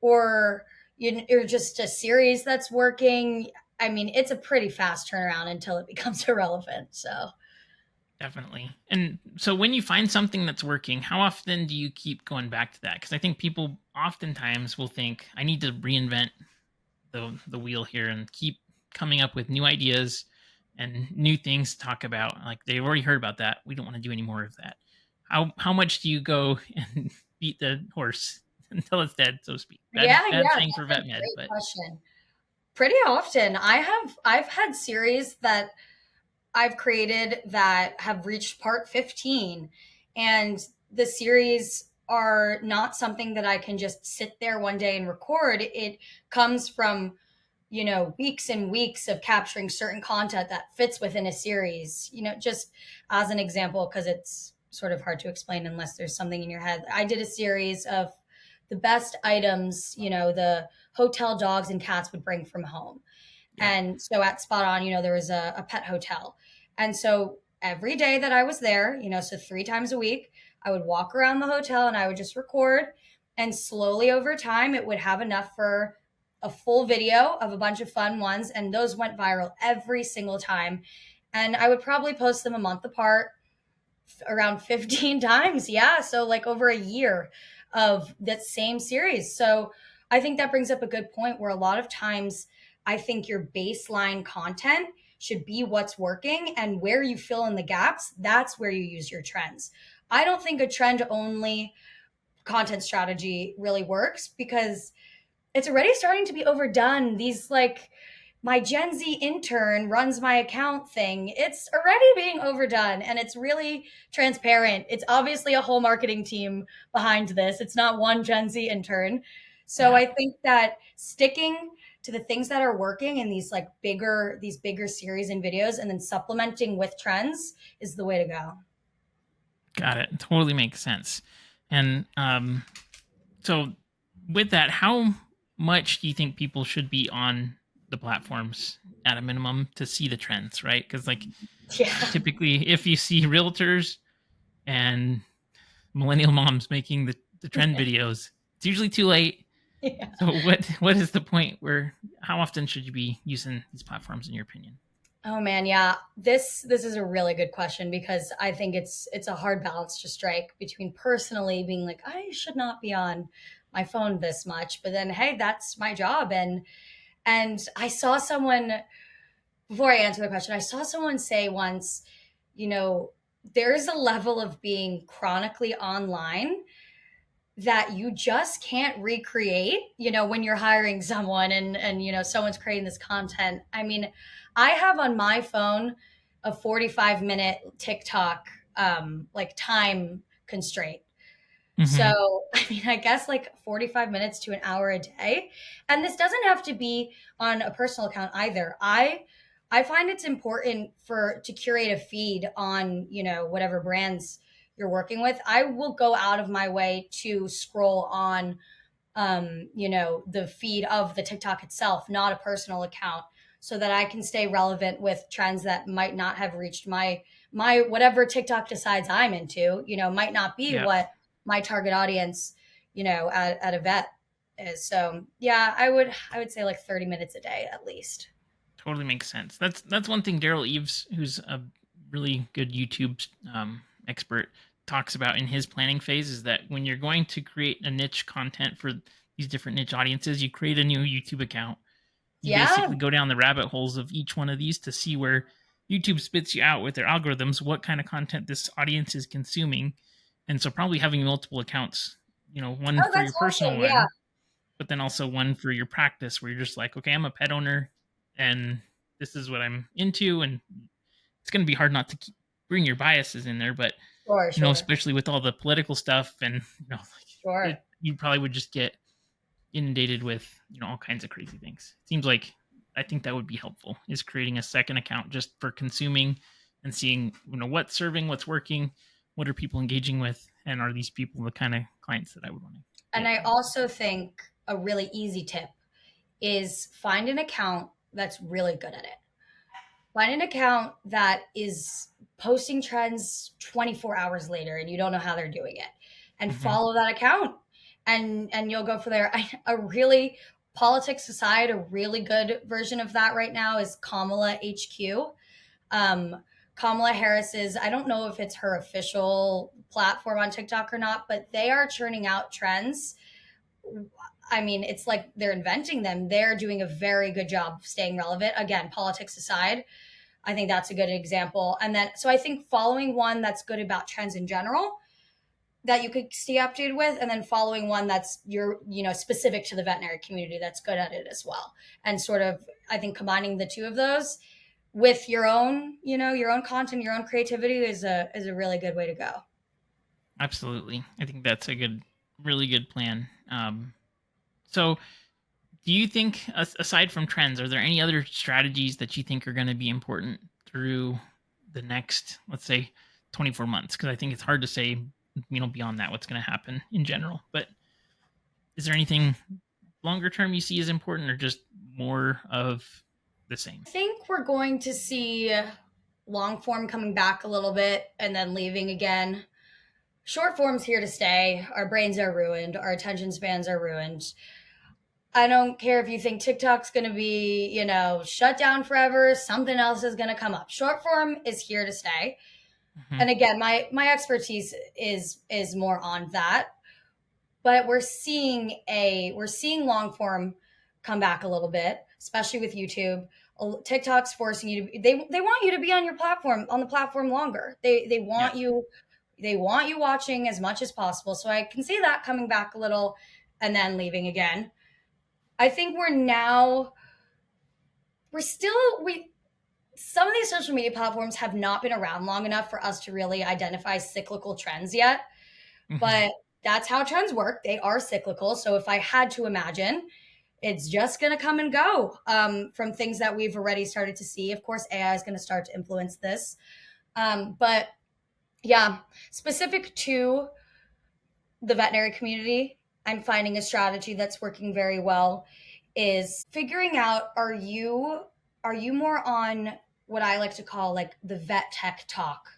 [SPEAKER 2] or you're just a series that's working, I mean, it's a pretty fast turnaround until it becomes irrelevant. So
[SPEAKER 1] Definitely. And so when you find something that's working, how often do you keep going back to that? Because I think people oftentimes will think, I need to reinvent the wheel here and keep coming up with new ideas and new things to talk about. Like they've already heard about that. We don't want to do any more of that. How much do you go and beat the horse until it's dead, so to speak? Bad
[SPEAKER 2] yeah,
[SPEAKER 1] bad
[SPEAKER 2] yeah,
[SPEAKER 1] saying for
[SPEAKER 2] that's a
[SPEAKER 1] vet med,
[SPEAKER 2] great
[SPEAKER 1] but
[SPEAKER 2] question. Pretty often. I've had series that I've created that have reached part 15, and the series are not something that I can just sit there one day and record. It comes from, weeks and weeks of capturing certain content that fits within a series. Just as an example, because it's sort of hard to explain unless there's something in your head. I did a series of the best items, the hotel dogs and cats would bring from home.
[SPEAKER 1] yeah,
[SPEAKER 2] And so at Spot On, there was a pet hotel. And so every day that I was there, so 3 times a week, I would walk around the hotel and I would just record. And slowly over time, it would have enough for a full video of a bunch of fun ones. And those went viral every single time. And I would probably post them a month apart, around 15 times. Yeah. So like over a year of that same series. So I think that brings up a good point where a lot of times I think your baseline content should be what's working, and where you fill in the gaps, that's where you use your trends. I don't think a trend only content strategy really works because it's already starting to be overdone. These like my Gen Z intern runs my account thing. It's already being overdone and it's really transparent. It's obviously a whole marketing team behind this. It's not one Gen Z intern. So
[SPEAKER 1] Yeah.
[SPEAKER 2] I think that sticking to the things that are working in these bigger series and videos and then supplementing with trends is the way to go.
[SPEAKER 1] Got it. Totally makes sense. And so, with that, how much do you think people should be on the platforms at a minimum to see the trends, right? Because, like,
[SPEAKER 2] Yeah.
[SPEAKER 1] typically, if you see realtors and millennial moms making the trend videos, it's usually too late.
[SPEAKER 2] Yeah.
[SPEAKER 1] So, what is the point where how often should you be using these platforms, in your opinion?
[SPEAKER 2] Oh man, yeah. This is a really good question because I think it's a hard balance to strike between personally being like I should not be on my phone this much, but then hey, that's my job. And I saw someone, before I answer the question, I saw someone say once, you know, there's a level of being chronically online that you just can't recreate, when you're hiring someone and someone's creating this content. I mean, I have on my phone a 45-minute TikTok like time constraint.
[SPEAKER 1] Hmm.
[SPEAKER 2] So, I mean, I guess like 45 minutes to an hour a day. And this doesn't have to be on a personal account either. I find it's important for to curate a feed on, whatever brands you're working with. I will go out of my way to scroll on the feed of the TikTok itself, not a personal account, so that I can stay relevant with trends that might not have reached my whatever TikTok decides I'm into, might not be
[SPEAKER 1] Yeah.
[SPEAKER 2] what my target audience, at a vet is. So yeah, I would say like 30 minutes a day at least.
[SPEAKER 1] Totally makes sense. That's one thing Daryl Eves, who's a really good YouTube expert, talks about in his planning phase is that when you're going to create a niche content for these different niche audiences, you create a new YouTube account. You
[SPEAKER 2] Yeah.
[SPEAKER 1] basically go down the rabbit holes of each one of these to see where YouTube spits you out with their algorithms, what kind of content this audience is consuming. And so probably having multiple accounts, one
[SPEAKER 2] Oh,
[SPEAKER 1] for your
[SPEAKER 2] that's
[SPEAKER 1] personal
[SPEAKER 2] awesome. Yeah.
[SPEAKER 1] one, but then also one for your practice where you're just like, okay, I'm a pet owner and this is what I'm into. And it's going to be hard not to bring your biases in there, but
[SPEAKER 2] Sure, sure,
[SPEAKER 1] especially with all the political stuff and, like
[SPEAKER 2] sure.
[SPEAKER 1] you probably would just get inundated with, all kinds of crazy things. It seems like I think that would be helpful is creating a second account just for consuming and seeing, what's serving, what's working, what are people engaging with, and are these people the kind of clients that I would want to
[SPEAKER 2] And
[SPEAKER 1] get?
[SPEAKER 2] I also think a really easy tip is find an account that's really good at it. Find an account that is posting trends 24 hours later and you don't know how they're doing it, and
[SPEAKER 1] Hmm.
[SPEAKER 2] follow that account, and you'll go for there. A really, politics aside, a really good version of that right now is Kamala HQ. um, Kamala Harris's, I don't know if it's her official platform on TikTok or not, but they are churning out trends. I mean, it's like they're inventing them. They're doing a very good job of staying relevant. Again, politics aside, I think that's a good example. And then, so I think following one that's good about trends in general that you could stay updated with, and then following one that's specific to the veterinary community that's good at it as well. And sort of, I think combining the two of those with your own content, your own creativity is a really good way to go.
[SPEAKER 1] Absolutely. I think that's a really good plan. So, do you think, aside from trends, are there any other strategies that you think are going to be important through the next, let's say, 24 months? Because I think it's hard to say, beyond that, what's going to happen in general. But is there anything longer term you see as important or just more of the same?
[SPEAKER 2] I think we're going to see long form coming back a little bit and then leaving again. short form's here to stay. Our brains are ruined. Our attention spans are ruined. I don't care if you think TikTok's going to be, shut down forever. Something else is going to come up. Short form is here to stay.
[SPEAKER 1] Mm-hmm.
[SPEAKER 2] And again, my expertise is more on that. But we're seeing long form come back a little bit, especially with YouTube. TikTok's forcing you to they want you to be on the platform longer. They want you watching as much as possible. So I can see that coming back a little and then leaving again. I think some of these social media platforms have not been around long enough for us to really identify cyclical trends yet.
[SPEAKER 1] Mm-hmm.
[SPEAKER 2] But that's how trends work. They are cyclical. So if I had to imagine, it's just going to come and go from things that we've already started to see. Of course, AI is going to start to influence this. But yeah, specific to the veterinary community, I'm finding a strategy that's working very well is figuring out, are you more on what I like to call like the vet tech talk,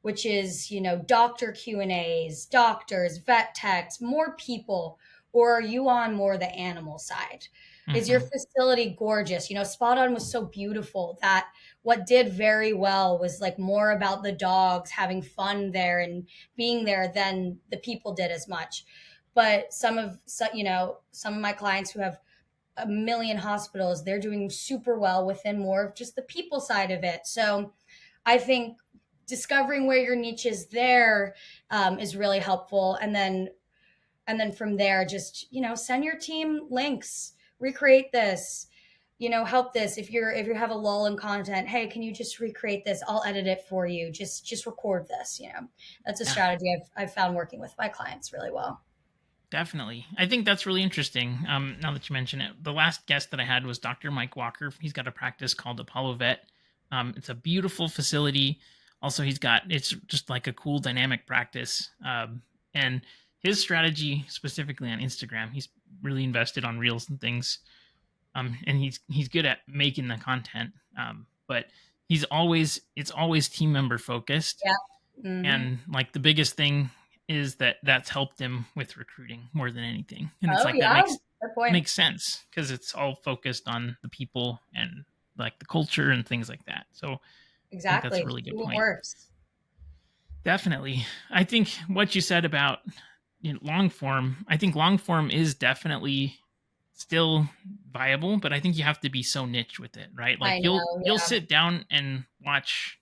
[SPEAKER 2] which is, doctor Q&As, doctors, vet techs, more people, or are you on more the animal side?
[SPEAKER 1] Mm-hmm.
[SPEAKER 2] Is your facility gorgeous? Spot On was so beautiful that what did very well was like more about the dogs having fun there and being there than the people did as much. But some of my clients who have a million hospitals, they're doing super well within more of just the people side of it. So I think discovering where your niche is there is really helpful. And then from there, just, send your team links, recreate this, help this. If you have a lull in content, hey, can you just recreate this? I'll edit it for you. Just record this. That's a strategy I've found working with my clients really well.
[SPEAKER 1] Definitely. I think that's really interesting. Now that you mention it, the last guest that I had was Dr. Mike Walker. He's got a practice called Apollo Vet. It's a beautiful facility. Also, it's just like a cool dynamic practice. And his strategy specifically on Instagram, he's really invested on reels and things. And he's good at making the content. But it's always team member focused.
[SPEAKER 2] Yeah. Mm-hmm.
[SPEAKER 1] And like the biggest thing is that's helped him with recruiting more than anything. And it's that makes sense because it's all focused on the people and like the culture and things like that. So
[SPEAKER 2] exactly,
[SPEAKER 1] I think that's a really good point.
[SPEAKER 2] Works.
[SPEAKER 1] Definitely. I think what you said about long form, I think long form is definitely still viable, but I think you have to be so niche with it, right? Like you'll sit down and watch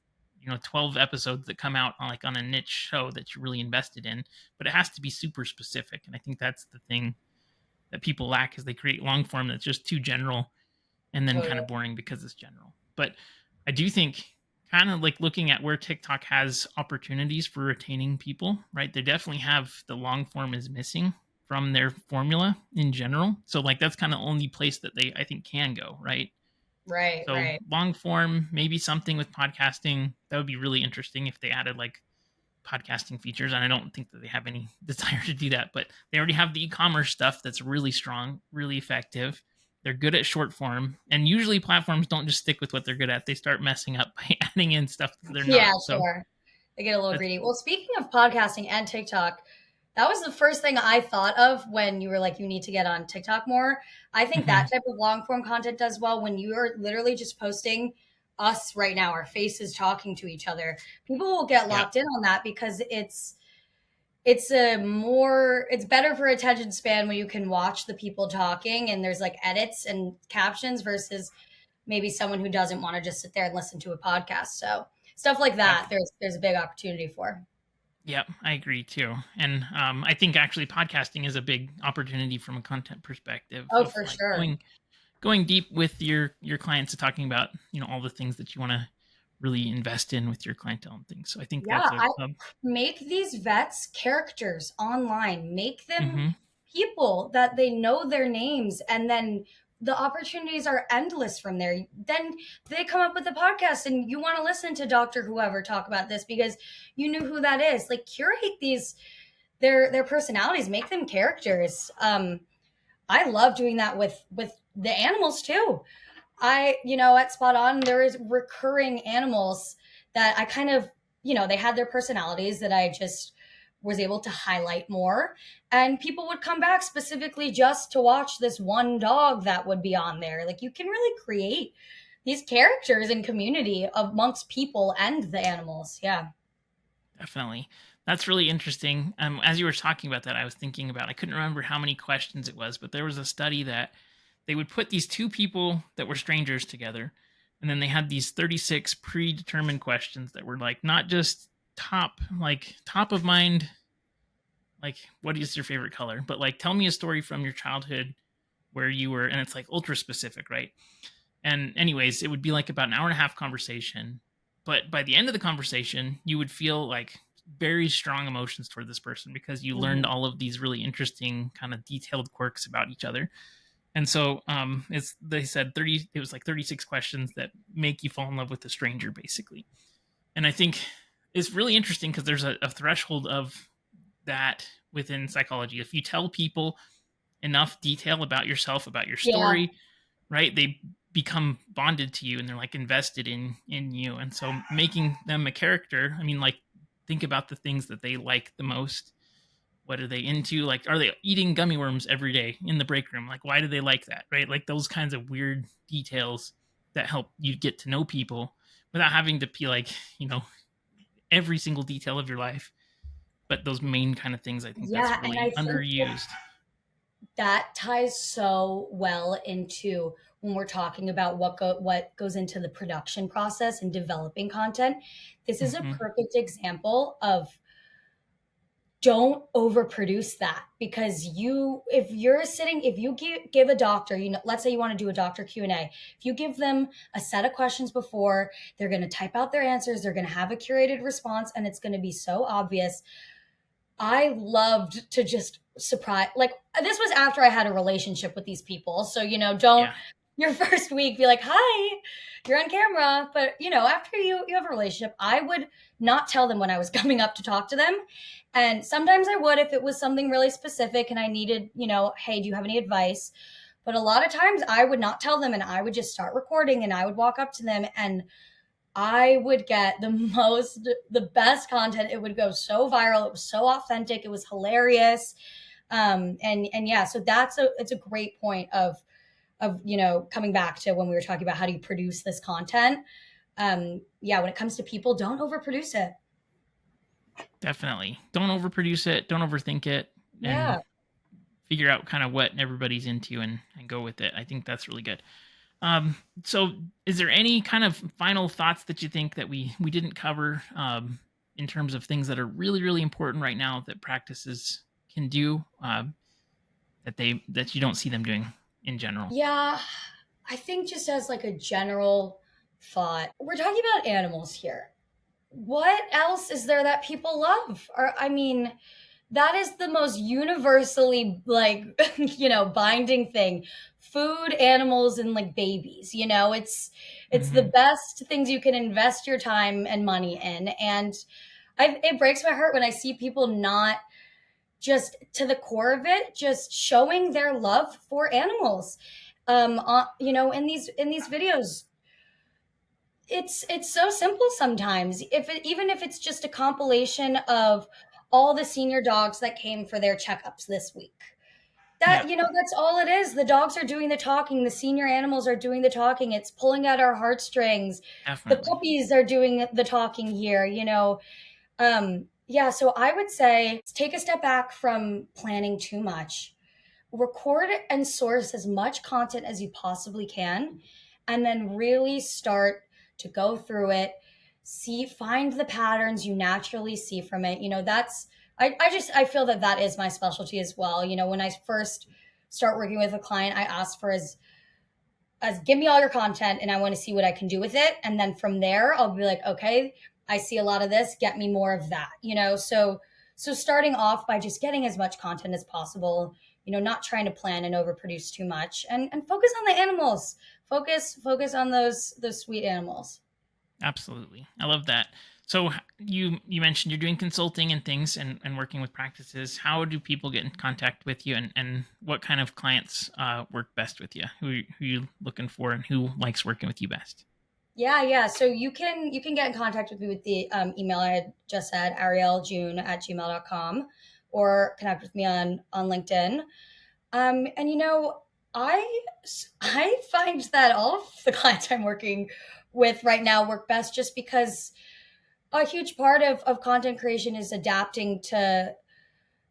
[SPEAKER 1] 12 episodes that come out on a niche show that you're really invested in, but it has to be super specific. And I think that's the thing that people lack is they create long form that's just too general and then kind of boring because it's general. But I do think kind of like looking at where TikTok has opportunities for retaining people, right? They definitely have the long form is missing from their formula in general. So like that's kind of the only place that they, I think, can go, right?
[SPEAKER 2] Right.
[SPEAKER 1] So
[SPEAKER 2] right.
[SPEAKER 1] long form, maybe something with podcasting. That would be really interesting if they added like podcasting features. And I don't think that they have any desire to do that, but they already have the e-commerce stuff that's really strong, really effective. They're good at short form. And usually platforms don't just stick with what they're good at. They start messing up by adding in stuff that they're not.
[SPEAKER 2] Yeah, sure. They get a little greedy. Well, speaking of podcasting and TikTok, that was the first thing I thought of when you were like, you need to get on TikTok more. I think that type of long form content does well when you are literally just posting us right now, our faces talking to each other. People will get locked in on that because it's better for attention span when you can watch the people talking and there's like edits and captions versus maybe someone who doesn't want to just sit there and listen to a podcast. So stuff like that, there's a big opportunity for.
[SPEAKER 1] Yep, I agree too. And I think actually podcasting is a big opportunity from a content perspective.
[SPEAKER 2] Oh, for sure.
[SPEAKER 1] Going deep with your clients and talking about, all the things that you want to really invest in with your clientele and things. So I think
[SPEAKER 2] make these vets characters online, make them people that they know their names, and then the opportunities are endless from there. Then they come up with a podcast and you want to listen to Dr. Whoever talk about this because you knew who that is. Like curate their personalities, make them characters. I love doing that with the animals too. At Spot On, there is recurring animals that I kind of, they had their personalities that I just was able to highlight more, and people would come back specifically just to watch this one dog that would be on there. Like, you can really create these characters and community amongst people and the animals. Yeah.
[SPEAKER 1] Definitely. That's really interesting. As you were talking about that, I was thinking about, I couldn't remember how many questions it was, but there was a study that they would put these two people that were strangers together, and then they had these 36 predetermined questions that were like not just top of mind, like what is your favorite color, but like tell me a story from your childhood where you were, and it's like ultra specific, right? And anyways, it would be like about an hour and a half conversation. But by the end of the conversation, you would feel like very strong emotions toward this person because you learned
[SPEAKER 2] Mhm.
[SPEAKER 1] all of these really interesting kind of detailed quirks about each other. And so it's they said 30, it was like 36 questions that make you fall in love with a stranger, basically. And I think it's really interesting because there's a threshold of that within psychology. If you tell people enough detail about yourself, about your
[SPEAKER 2] Yeah.
[SPEAKER 1] story, right, they become bonded to you and they're like invested in you. And so making them a character, I mean, like, think about the things that they like the most. What are they into? Like, are they eating gummy worms every day in the break room? Like, why do they like that, right? Like those kinds of weird details that help you get to know people without having to be like, you know, every single detail of your life, but those main kind of things. I think that's
[SPEAKER 2] Yeah, and I
[SPEAKER 1] really
[SPEAKER 2] think
[SPEAKER 1] underused.
[SPEAKER 2] that ties so well into when we're talking about what goes into the production process and developing content. This is a
[SPEAKER 1] Hmm.
[SPEAKER 2] perfect example of, don't overproduce that, because if you give a doctor, let's say you want to do a doctor Q&A, if you give them a set of questions before, they're going to type out their answers, they're going to have a curated response, and it's going to be so obvious. I loved to just surprise, like, this was after I had a relationship with these people. So, don't
[SPEAKER 1] Yeah,
[SPEAKER 2] your first week be like, "Hi, you're on camera." But, after you have a relationship, I would not tell them when I was coming up to talk to them. And sometimes I would if it was something really specific and I needed, "Hey, do you have any advice?" But a lot of times I would not tell them and I would just start recording and I would walk up to them and I would get the best content. It would go so viral. It was so authentic. It was hilarious. And yeah, so it's a great point of coming back to when we were talking about how do you produce this content. Yeah, when it comes to people, don't overproduce it.
[SPEAKER 1] definitely. Don't overproduce it. Don't overthink it. And
[SPEAKER 2] Yeah.
[SPEAKER 1] figure out kind of what everybody's into and go with it. I think that's really good. Um, so is there any kind of final thoughts that you think that we didn't cover in terms of things that are really, really important right now that practices can do that you don't see them doing in general?
[SPEAKER 2] Yeah. I think just as like a general thought, we're talking about animals here. What else is there that people love? Or, I mean, that is the most universally, like, binding thing. Food, animals, and like babies. It's the
[SPEAKER 1] Hmm.
[SPEAKER 2] best things you can invest your time and money in. And it breaks my heart when I see people not just to the core of it, just showing their love for animals. In these videos, it's so simple sometimes. Even if it's just a compilation of all the senior dogs that came for their checkups this week.
[SPEAKER 1] Yep,
[SPEAKER 2] That's all it is. The dogs are doing the talking, the senior animals are doing the talking. It's pulling at our heartstrings. The
[SPEAKER 1] definitely.
[SPEAKER 2] puppies are doing the talking here. Yeah, so I would say take a step back from planning too much. Record and source as much content as you possibly can, and then really start to go through it, find the patterns you naturally see from it. That's I feel that is my specialty as well. When I first start working with a client, I ask for as give me all your content and I want to see what I can do with it. And then from there, I'll be like, okay, I see a lot of this, get me more of that. So starting off by just getting as much content as possible, not trying to plan and overproduce too much, and focus on the animals. Focus on those sweet animals.
[SPEAKER 1] Absolutely. I love that. So you mentioned you're doing consulting and things and working with practices. How do people get in contact with you and what kind of clients work best with you? Who you looking for and who likes working with you best?
[SPEAKER 2] Yeah. So you can get in contact with me with the email I had just said, arielljune@gmail.com, or connect with me on LinkedIn. And I I find that all of the clients I'm working with right now work best just because a huge part of content creation is adapting to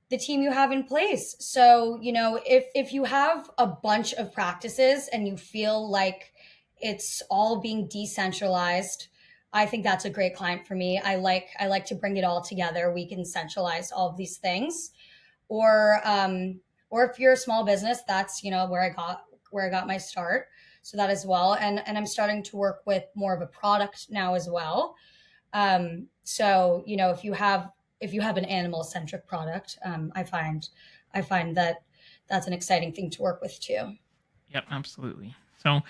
[SPEAKER 2] the team you have in place. So, if you have a bunch of practices and you feel like it's all being decentralized, I think that's a great client for me. I like to bring it all together. We can centralize all of these things. Or if you're a small business, that's, where I got my start. So that as well. And I'm starting to work with more of a product now as well. So if you have an animal centric product, I find that that's an exciting thing to work with too.
[SPEAKER 1] Yep, absolutely. So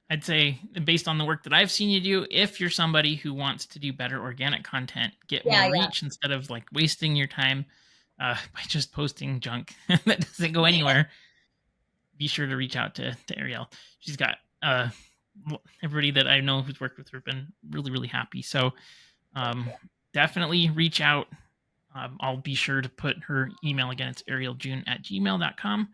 [SPEAKER 1] I'd say, based on the work that I've seen you do, if you're somebody who wants to do better organic content, get more
[SPEAKER 2] Yeah, yeah,
[SPEAKER 1] reach instead of like wasting your time by just posting junk that doesn't go anywhere, be sure to reach out to Ariel. She's got everybody that I know who's worked with her been really, really happy. So um, definitely reach out. I'll be sure to put her email again. It's arieljune@gmail.com.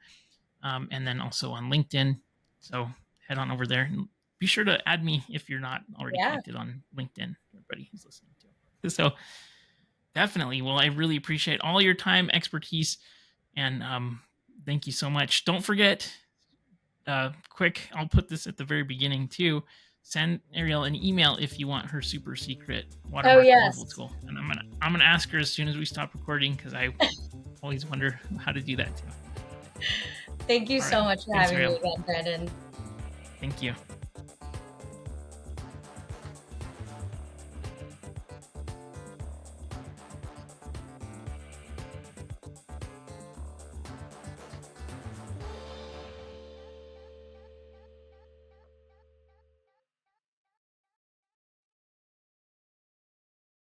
[SPEAKER 1] And then also on LinkedIn. So head on over there and be sure to add me if you're not already
[SPEAKER 2] yeah.
[SPEAKER 1] connected on LinkedIn, everybody who's listening to. So definitely. Well, I really appreciate all your time, expertise, and thank you so much. Don't forget, I'll put this at the very beginning too. Send Ariel an email if you want her super secret
[SPEAKER 2] Oh
[SPEAKER 1] watermark removal
[SPEAKER 2] yes.
[SPEAKER 1] tool, and I'm gonna ask her as soon as we stop recording because I always wonder how to do that too.
[SPEAKER 2] Thank you
[SPEAKER 1] All right,
[SPEAKER 2] so much for
[SPEAKER 1] thanks,
[SPEAKER 2] having me
[SPEAKER 1] Ariel.
[SPEAKER 2] again, Brandon.
[SPEAKER 1] Thank you.